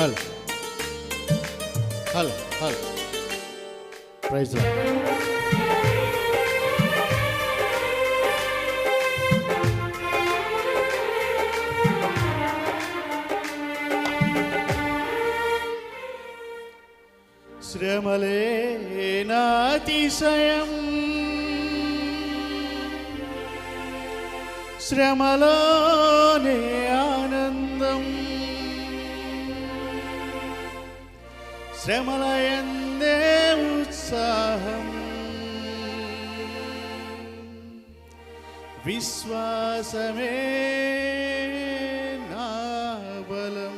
హల్ హల్ హల్ praise lord. శ్రమలే నాతిశయం, శ్రమలోనే ఆనందం, శ్రమలయందే ఉత్సాహం, విశ్వాసమే నా బలం.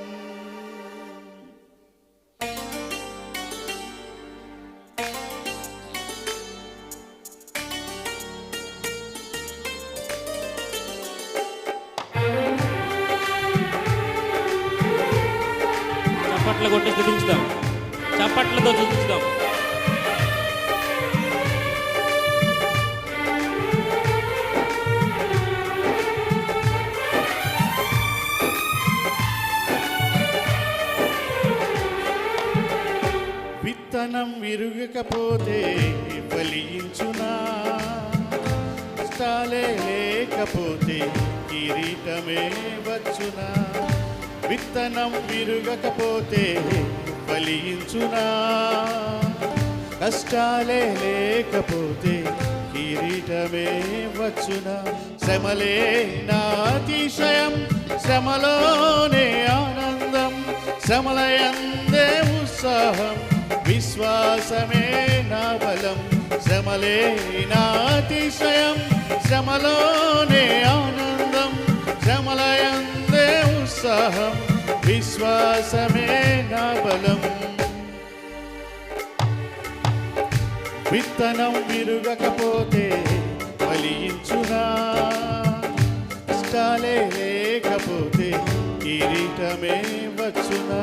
చప్పట్లు కొట్టి స్తుతించుదాం, చప్పట్లతో స్తుతించుదాం. విత్తనం విరుగకపోతే ఫలించునా, కష్టాలే లేకపోతే కిరీటమే వచ్చునా. విత్తనం విరుగకపోతే ఫలించునా, కష్టాలే లేకపోతే కిరీటమే వచ్చునా. శ్రమలే నా అతిశయం, శ్రమలోనే ఆనందం, శ్రమలయందే ఉత్సాహం, విశ్వాసమే నా బలం. శ్రమలే నా అతిశయం, శ్రమలోనే ఆనందం, శ్రమలయందే ఉత్సాహం, విశ్వాసమే నా బలం. విత్తనం విరుగకపోతే ఫలించునా, కష్టాలే లేకపోతే కిరీటమే వచ్చునా.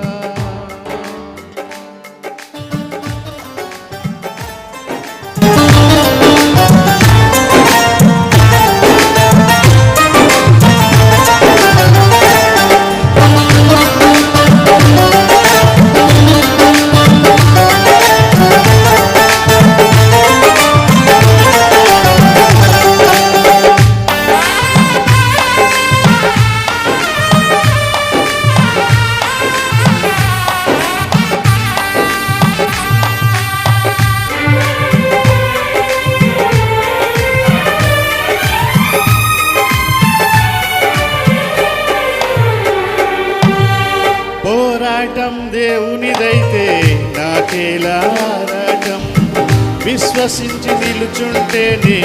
పోరాటం దేవునిదైతే నాకేలారాటం, విశ్వసించి నిలుచుంటేనే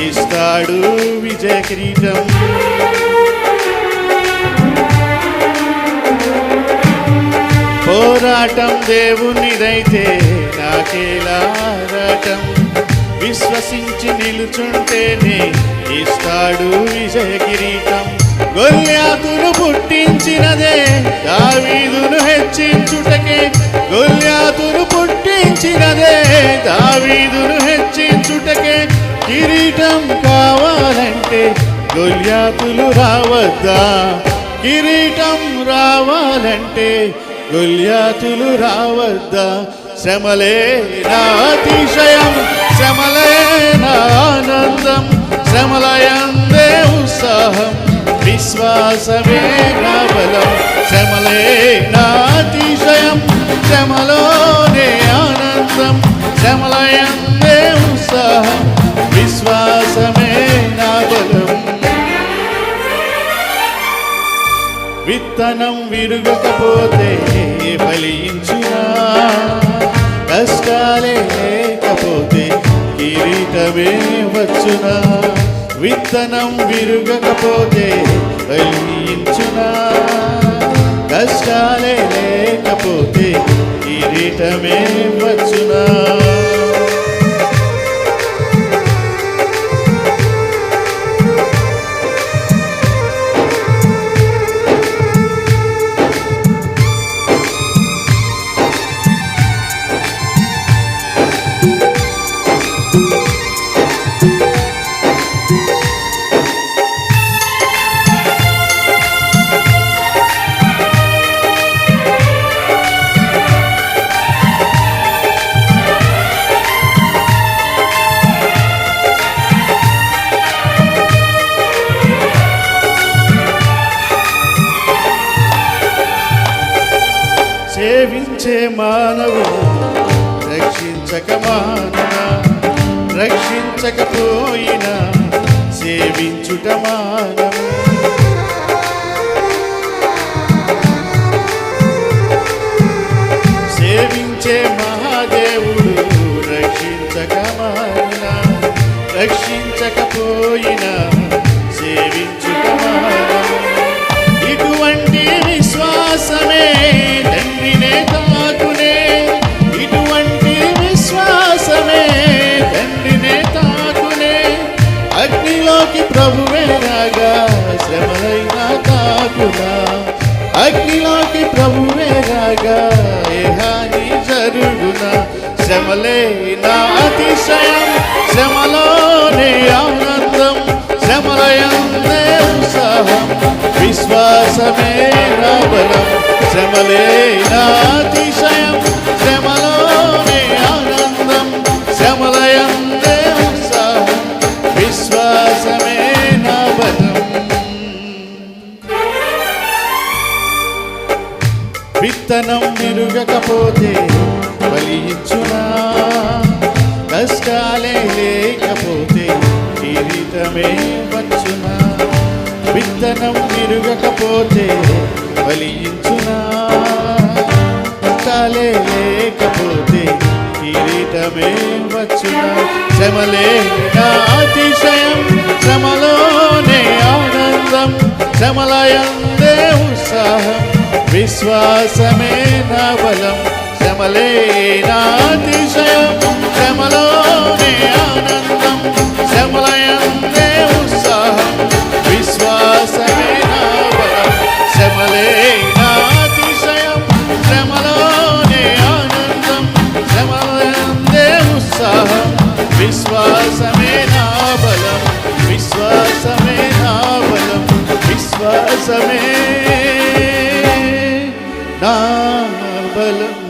ఇస్తాడు విజయ కిరీటం. పోరాటం దేవునిదైతే నాకేలారాటం, విశ్వసించి నిలుచుంటేనే ఇస్తాడు విజయ కిరీటం. గొల్యాతును పుట్టించినదే దావీదును హెచ్చించుటకే, గొల్యాతును పుట్టించినదే దావీదును హెచ్చించుటకే. కిరీటం కావాలంటే గొల్యాతులు రావద్దా, కిరీటం రావాలంటే గొల్యాతులు రావద్దా. శ్రమలే నా అతిశయం, శ్రమలే నా ఆనందం, శ్రమలయందే ఉత్సాహం, విశ్వాసమే నా బలం. శ్రమలే నా అతిశయం, శ్రమలోనే ఆనందం, శ్రమలయందే ఉత్సాహం, విశ్వాసమే నా బలం. విత్తనం విరుగకపోతే ఫలించునా, కష్టాలే లేకపోతే కిరీటమే వచ్చునా. విత్తనం విరుగకపోతే ఫలించునా, కష్టాలే లేకపోతే కిరీటమే వచ్చునా. సేవించే మానవుడు రక్షించక మానునా, రక్షించకపోయినా సేవించుట మానము. సేవించే మహాదేవుడు రక్షించక మానునా, రక్షించకపోయినా సేవించుట మానము. ఇటువంటి విశ్వాసమే తండ్రినే తాకునే, ఇటువంటి విశ్వాసమే తండ్రినే తాకునే. అగ్నిలోకి ప్రభువే రాగా శ్రమలైనా తాకునా, అగ్నిలోకి ప్రభువే రాగా ఏ హాని జరుగునా. శ్రమలే నా అతిశయం, శ్రమలోనే ఆనందం, శ్రమలయందే ఉత్సాహం, విశ్వాసమే నా బలం. శ్రమలే నా అతిశయం, శ్రమలోనే ఆనందం, శ్రమలయందే ఉత్సాహం, విశ్వాసమే నా బలం. విత్తనం విరుగకపోతే ఫలించునా, కష్టాలే లేకపోతే కిరీటమే వచ్చునా. విత్తనం విరుగకపోతే ఫలించునా, కష్టాలే లేకపోతే కిరీటమే వచ్చునా. శ్రమలే నా అతిశయం, శ్రమలోనే ఆనందం, శ్రమలయందే ఉత్సాహం, విశ్వాసమే నా బలం. శ్రమలే నా అతిశయం, శ్రమలోనే ఆనందం, శ్రమలయందే ఉత్సాహం, విశ్వాసమే నా బలం. శ్రమలే నా అతిశయం, శ్రమలోనే ఆనందం, శ్రమలయందే ఉత్సాహం, విశ్వాసమే నా బలం. విశ్వాసమే నా బలం, విశ్వాసమే నా బలం.